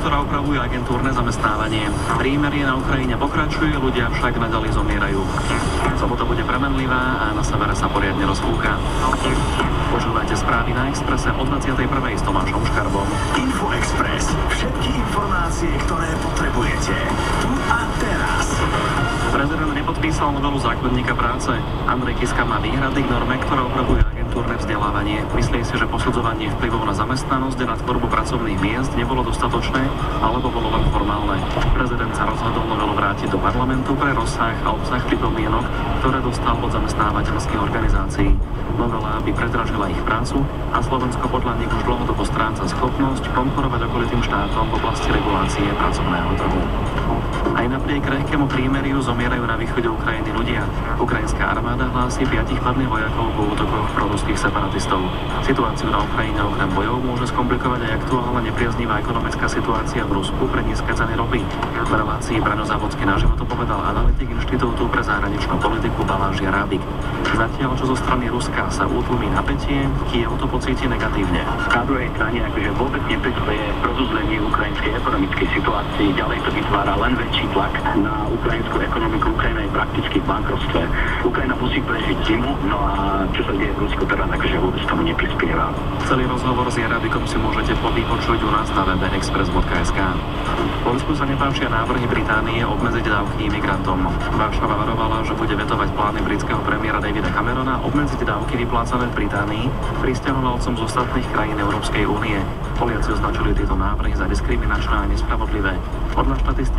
ktorá upravuje agentúrne zamestnávanie. Prímerie na Ukrajine pokračuje, ľudia však naďalej zomierajú. Sobota bude premenlivá a na severe sa poriadne rozfúka. Počúvajte správy na Expresse o 21. s Tomášom Škarbom. Info Express. Všetky informácie, ktoré potrebujete. Tu a teraz. Prezident nepodpísal novelu zákonníka práce. Andrej Kiska má výhrady k norme, ktorá upravuje agentúrne vzdelávanie. Myslí si, že posudzovanie vplyvov na zamestnanosť a na tvorbu pracovných miest nebolo dostatočné, alebo bolo len formálne. Prezident sa rozhodol novelu vrátiť do parlamentu pre rozsah a obsah pripomienok, ktoré dostal od zamestnávateľských organizácií. Novela by predražila ich prácu a Slovensko podľa nich už dlhodobo stráca schopnosť konkurovať okolitým štátom v oblasti regulácie pracovného trhu. Aj napriek krehkému prímeriu zomierajú na východe Ukrajiny ľudia. Ukrajinská armáda hlási 5 padlých vojakov po útokoch proruských separatistov. Situáciu na Ukrajine okrem bojov môže skomplikovať aj aktuálna nepriaznivá ekonomická situácia v Rusku pre nízke ceny ropy. V relácii Braňo Závodský na život povedal analytik Inštitútu pre zahraničnú politiku Balázs Jarábik. Zatiaľ, čo zo strany Ruska sa útlmí napätie, Kyjev to pocíti negatívne. Na druhej strane akože vôbec neprispieje rozuzlenie ukrajinskej ekonomickej situácii. Ďalej to vytvára len väčší tlak na ukrajinskú ekonomiku. Ukrajina je prakticky v bankrotstve. Ukrajina musí prežiť zimu, no a čo sa deje v Rusku teraz, akože vôbec tomu neprispieva. Celý rozhovor s Jarábikom si môžete povypočuť u nás na webe express.sk. Poľsku sa nepáčia návrhy Británie obmedziť dávky imigrantom. Varšava varovala, že bude vetovať plány britského premiéra Davida Camerona obmedziť dávky vyplácané v Británii prisťahovalcom z ostatných krajín Európskej únie. Poliaci označili tieto návrhy za diskriminačné a nespravodlivé. Podľa štatistík